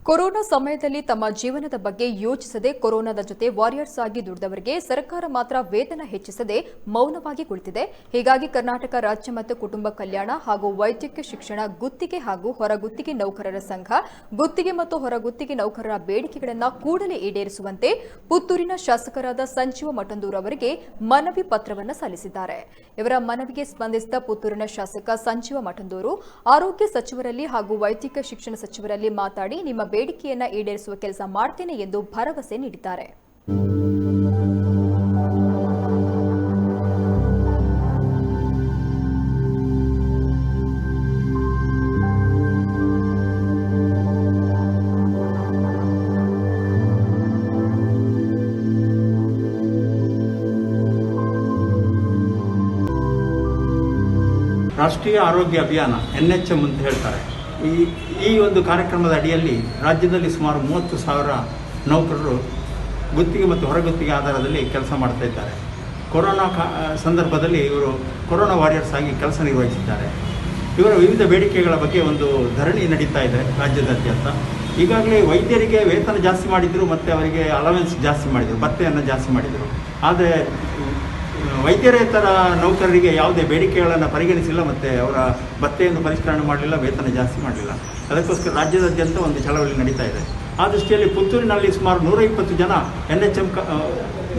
Corona ಸಮಯದಲ್ಲಿ ತಮ್ಮ ಜೀವನದ ಬಗ್ಗೆ ಯೋಚಿಸದೆ ಕೊರೋನಾದ ಜೊತೆ ವಾರಿಯರ್ಸ್ ಆಗಿ ದುಡಿದವರಿಗೆ ಸರ್ಕಾರ ಮಾತ್ರ ವೇತನ ಹೆಚ್ಚಿಸದೆ ಮೌನವಾಗಿ ಕುಳಿತಿದೆ. ಹೀಗಾಗಿ ಕರ್ನಾಟಕ ರಾಜ್ಯ ಮತ್ತು ಕುಟುಂಬ ಕಲ್ಯಾಣ ಹಾಗೂ ವೈದ್ಯಕೀಯ ಶಿಕ್ಷಣ ಗುತ್ತಿಗೆ ಹಾಗೂ ಹೊರಗುತ್ತಿಗೆ ನೌಕರರ ಸಂಘ ಗುತ್ತಿಗೆ ಮತ್ತು ಹೊರಗುತ್ತಿಗೆ ನೌಕರರ ಬೇಡಿಕೆಗಳನ್ನು ಕೂಡಲೇ ಈಡೇರಿಸುವಂತೆ ಪುತ್ತೂರಿನ ಶಾಸಕರಾದ ಸಂಜೀವ ಮಠಂದೂರು ಅವರಿಗೆ ಮನವಿ ಪತ್ರವನ್ನು ಸಲ್ಲಿಸಿದ್ದಾರೆ. ಇವರ ಮನವಿಗೆ ಸ್ಪಂದಿಸಿದ ಪುತ್ತೂರಿನ ಶಾಸಕ ಸಂಜೀವ ಮಠಂದೂರು ಆರೋಗ್ಯ ಸಚಿವರಲ್ಲಿ ಹಾಗೂ ವೈದ್ಯಕೀಯ ಶಿಕ್ಷಣ ಸಚಿವರಲ್ಲಿ ಮಾತಾಡಿ ನಿಮ್ಮ ಬೇಡಿಕೆಯನ್ನು ಈಡೇರಿಸುವ ಕೆಲಸ ಮಾಡ್ತೇನೆ ಎಂದು ಭರವಸೆ ನೀಡಿದ್ದಾರೆ. ರಾಷ್ಟ್ರೀಯ ಆರೋಗ್ಯ ಅಭಿಯಾನ NHM ಅಂತ ಹೇಳ್ತಾರೆ. ಈ ಒಂದು ಕಾರ್ಯಕ್ರಮದ ಅಡಿಯಲ್ಲಿ ರಾಜ್ಯದಲ್ಲಿ ಸುಮಾರು 30,000 ನೌಕರರು ಗುತ್ತಿಗೆ ಮತ್ತು ಹೊರಗುತ್ತಿಗೆ ಆಧಾರದಲ್ಲಿ ಕೆಲಸ ಮಾಡ್ತಾ ಇದ್ದಾರೆ. ಕೊರೋನಾ ಸಂದರ್ಭದಲ್ಲಿ ಇವರು ಕೊರೋನಾ ವಾರಿಯರ್ಸ್ ಆಗಿ ಕೆಲಸ ನಿರ್ವಹಿಸಿದ್ದಾರೆ. ಇವರ ವಿವಿಧ ಬೇಡಿಕೆಗಳ ಬಗ್ಗೆ ಒಂದು ಧರಣಿ ನಡೀತಾ ಇದೆ ರಾಜ್ಯದಾದ್ಯಂತ. ಈಗಾಗಲೇ ವೈದ್ಯರಿಗೆ ವೇತನ ಜಾಸ್ತಿ ಮಾಡಿದರು ಮತ್ತು ಅವರಿಗೆ ಅಲವೆನ್ಸ್ ಜಾಸ್ತಿ ಮಾಡಿದರು, ಭತ್ಯೆಯನ್ನು ಜಾಸ್ತಿ ಮಾಡಿದರು. ಆದರೆ ವೈದ್ಯರೇತರ ನೌಕರರಿಗೆ ಯಾವುದೇ ಬೇಡಿಕೆಗಳನ್ನು ಪರಿಗಣಿಸಿಲ್ಲ ಮತ್ತು ಅವರ ಭತ್ಯೆಯನ್ನು ಪರಿಷ್ಕರಣೆ ಮಾಡಲಿಲ್ಲ, ವೇತನ ಜಾಸ್ತಿ ಮಾಡಲಿಲ್ಲ. ಅದಕ್ಕೋಸ್ಕರ ರಾಜ್ಯದಾದ್ಯಂತ ಒಂದು ಚಳವಳಿ ನಡೀತಾ ಇದೆ. ಆ ದೃಷ್ಟಿಯಲ್ಲಿ ಪುತ್ತೂರಿನಲ್ಲಿ ಸುಮಾರು 120 ಜನ NHM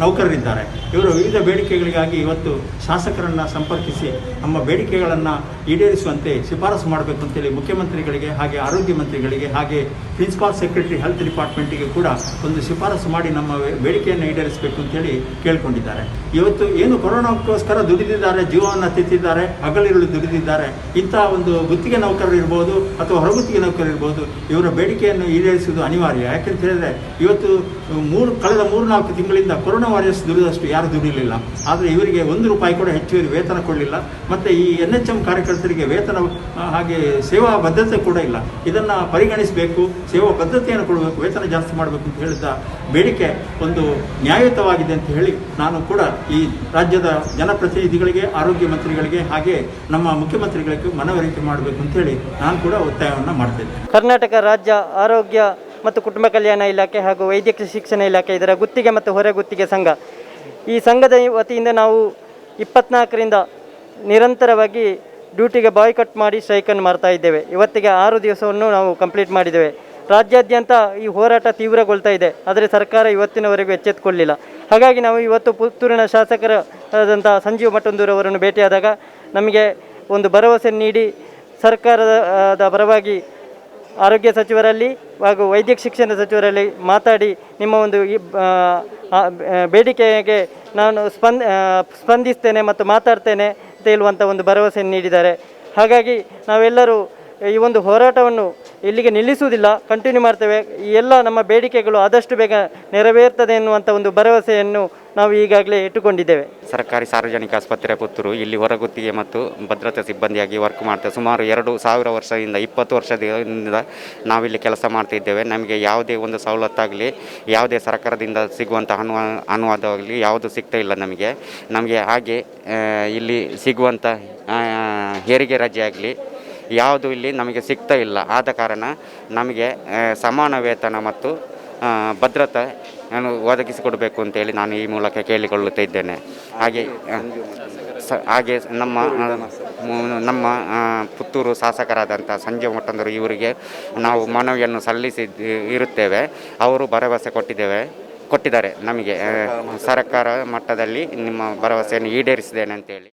ನೌಕರರಿದ್ದಾರೆ. ಇವರು ವಿವಿಧ ಬೇಡಿಕೆಗಳಿಗಾಗಿ ಇವತ್ತು ಶಾಸಕರನ್ನು ಸಂಪರ್ಕಿಸಿ ನಮ್ಮ ಬೇಡಿಕೆಗಳನ್ನು ಈಡೇರಿಸುವಂತೆ ಶಿಫಾರಸು ಮಾಡಬೇಕು ಅಂತೇಳಿ ಮುಖ್ಯಮಂತ್ರಿಗಳಿಗೆ ಹಾಗೆ ಆರೋಗ್ಯ ಮಂತ್ರಿಗಳಿಗೆ ಹಾಗೆ ಪ್ರಿನ್ಸಿಪಾಲ್ ಸೆಕ್ರೆಟರಿ ಹೆಲ್ತ್ ಡಿಪಾರ್ಟ್ಮೆಂಟಿಗೆ ಕೂಡ ಒಂದು ಶಿಫಾರಸು ಮಾಡಿ ನಮ್ಮ ಬೇಡಿಕೆಯನ್ನು ಈಡೇರಿಸಬೇಕು ಅಂತೇಳಿ ಕೇಳಿಕೊಂಡಿದ್ದಾರೆ. ಇವತ್ತು ಏನು ಕೊರೋನಾಕ್ಕೋಸ್ಕರ ದುಡಿದಿದ್ದಾರೆ, ಜೀವವನ್ನು ತೆತ್ತಿದ್ದಾರೆ, ಹಗಲಿರುಳು ದುಡಿದಿದ್ದಾರೆ, ಇಂಥ ಒಂದು ಗುತ್ತಿಗೆ ನೌಕರರು ಇರ್ಬೋದು ಅಥವಾ ಹೊರಗುತ್ತಿಗೆ ನೌಕರರು ಇರ್ಬೋದು, ಇವರ ಬೇಡಿಕೆಯನ್ನು ಈಡೇರಿಸುವುದು ಅನಿವಾರ್ಯ. ಯಾಕೆಂತ ಹೇಳಿದ್ರೆ ಇವತ್ತು ಕಳೆದ 3-4 ತಿಂಗಳಿಂದ ಕೊರೋನಾ ವಾರಿಯರ್ಸ್ ದುಡಿದಷ್ಟು ಯಾರು ದುಡಿಲಿಲ್ಲ. ಆದರೆ ಇವರಿಗೆ ₹1 ಕೂಡ ಹೆಚ್ಚುವರಿ ವೇತನ ಕೊಡಲಿಲ್ಲ. ಮತ್ತು ಈ NHM ಕಾರ್ಯಕರ್ತರಿಗೆ ವೇತನ ಹಾಗೆ ಸೇವಾ ಬದ್ಧತೆ ಕೂಡ ಇಲ್ಲ. ಇದನ್ನು ಪರಿಗಣಿಸಬೇಕು, ಸೇವಾ ಬದ್ಧತೆಯನ್ನು ಕೊಡಬೇಕು, ವೇತನ ಜಾಸ್ತಿ ಮಾಡಬೇಕು ಅಂತ ಹೇಳಿದ ಬೇಡಿಕೆ ಒಂದು ನ್ಯಾಯಯುತವಾಗಿದೆ ಅಂತ ಹೇಳಿ ನಾನು ಕೂಡ ಈ ರಾಜ್ಯದ ಜನಪ್ರತಿನಿಧಿಗಳಿಗೆ, ಆರೋಗ್ಯ ಮಂತ್ರಿಗಳಿಗೆ ಹಾಗೆ ನಮ್ಮ ಮುಖ್ಯಮಂತ್ರಿಗಳಿಗೆ ಮನವರಿಕೆ ಮಾಡಬೇಕು ಅಂತ ಹೇಳಿ ನಾನು ಕೂಡ ಒತ್ತಾಯವನ್ನು ಮಾಡ್ತೇನೆ. ಕರ್ನಾಟಕ ರಾಜ್ಯ ಆರೋಗ್ಯ ಮತ್ತು ಕುಟುಂಬ ಕಲ್ಯಾಣ ಇಲಾಖೆ ಹಾಗೂ ವೈದ್ಯಕೀಯ ಶಿಕ್ಷಣ ಇಲಾಖೆ ಇದರ ಗುತ್ತಿಗೆ ಮತ್ತು ಹೊರಗುತ್ತಿಗೆ ಸಂಘ, ಈ ಸಂಘದ ವತಿಯಿಂದ ನಾವು 24ರಿಂದ ನಿರಂತರವಾಗಿ ಡ್ಯೂಟಿಗೆ ಬಾಯ್ಕಟ್ ಮಾಡಿ ಸ್ಟ್ರೈಕನ್ನು ಮಾಡ್ತಾ ಇದ್ದೇವೆ. ಇವತ್ತಿಗೆ 6 ದಿವಸವನ್ನು ನಾವು ಕಂಪ್ಲೀಟ್ ಮಾಡಿದ್ದೇವೆ. ರಾಜ್ಯಾದ್ಯಂತ ಈ ಹೋರಾಟ ತೀವ್ರಗೊಳ್ತಾ ಇದೆ. ಆದರೆ ಸರ್ಕಾರ ಇವತ್ತಿನವರೆಗೂ ಎಚ್ಚೆತ್ತುಕೊಳ್ಳಿಲ್ಲ. ಹಾಗಾಗಿ ನಾವು ಇವತ್ತು ಪುತ್ತೂರಿನ ಶಾಸಕರಾದಂಥ ಸಂಜೀವ ಮಠಂದೂರು ಅವರನ್ನು ಭೇಟಿಯಾದಾಗ ನಮಗೆ ಒಂದು ಭರವಸೆ ನೀಡಿ ಸರ್ಕಾರದ ಪರವಾಗಿ ಆರೋಗ್ಯ ಸಚಿವರಲ್ಲಿ ಹಾಗೂ ವೈದ್ಯಕೀಯ ಶಿಕ್ಷಣ ಸಚಿವರಲ್ಲಿ ಮಾತಾಡಿ ನಿಮ್ಮ ಒಂದು ಬೇಡಿಕೆಗೆ ನಾನು ಸ್ಪಂದಿಸ್ತೇನೆ ಮತ್ತು ಮಾತಾಡ್ತೇನೆ ಅಂತ ಹೇಳುವಂಥ ಒಂದು ಭರವಸೆಯನ್ನು ನೀಡಿದ್ದಾರೆ. ಹಾಗಾಗಿ ನಾವೆಲ್ಲರೂ ಈ ಒಂದು ಹೋರಾಟವನ್ನು ಇಲ್ಲಿಗೆ ನಿಲ್ಲಿಸುವುದಿಲ್ಲ, ಕಂಟಿನ್ಯೂ ಮಾಡ್ತೇವೆ. ಈ ಎಲ್ಲ ನಮ್ಮ ಬೇಡಿಕೆಗಳು ಆದಷ್ಟು ಬೇಗ ನೆರವೇರ್ತದೆ ಎನ್ನುವಂಥ ಒಂದು ಭರವಸೆಯನ್ನು ನಾವು ಈಗಾಗಲೇ ಇಟ್ಟುಕೊಂಡಿದ್ದೇವೆ. ಸರ್ಕಾರಿ ಸಾರ್ವಜನಿಕ ಆಸ್ಪತ್ರೆ ಪುತ್ತೂರು ಇಲ್ಲಿ ಹೊರಗುತ್ತಿಗೆ ಮತ್ತು ಭದ್ರತಾ ಸಿಬ್ಬಂದಿಯಾಗಿ ವರ್ಕ್ ಮಾಡ್ತೇವೆ. ಸುಮಾರು 2,000 ವರ್ಷದಿಂದ 20 ವರ್ಷದಿಂದ ನಾವಿಲ್ಲಿ ಕೆಲಸ ಮಾಡ್ತಿದ್ದೇವೆ. ನಮಗೆ ಯಾವುದೇ ಒಂದು ಸವಲತ್ತಾಗಲಿ, ಯಾವುದೇ ಸರ್ಕಾರದಿಂದ ಸಿಗುವಂಥ ಅನುವಾದವಾಗಲಿ ಯಾವುದು ಸಿಗ್ತಾ ಇಲ್ಲ ನಮಗೆ ಹಾಗೆ ಇಲ್ಲಿ ಸಿಗುವಂಥ ಹೆರಿಗೆ ರಜೆ ಆಗಲಿ ಯಾವುದು ಇಲ್ಲಿ ನಮಗೆ ಸಿಗ್ತಾ ಇಲ್ಲ. ಆದ ಕಾರಣ ನಮಗೆ ಸಮಾನ ವೇತನ ಮತ್ತು ಭದ್ರತೆ ಒದಗಿಸಿಕೊಡಬೇಕು ಅಂತೇಳಿ ನಾನು ಈ ಮೂಲಕ ಕೇಳಿಕೊಳ್ಳುತ್ತಾ ಇದ್ದೇನೆ. ಹಾಗೆ ನಮ್ಮ ಪುತ್ತೂರು ಶಾಸಕರಾದಂಥ ಸಂಜೀವ ಮಠಂದೂರು ಇವರಿಗೆ ನಾವು ಮನವಿಯನ್ನು ಇರುತ್ತೇವೆ. ಅವರು ಭರವಸೆ ಕೊಟ್ಟಿದ್ದಾರೆ ನಮಗೆ ಸರ್ಕಾರ ಮಟ್ಟದಲ್ಲಿ ನಿಮ್ಮ ಭರವಸೆಯನ್ನು ಈಡೇರಿಸಿದ್ದೇನೆ ಅಂತೇಳಿ.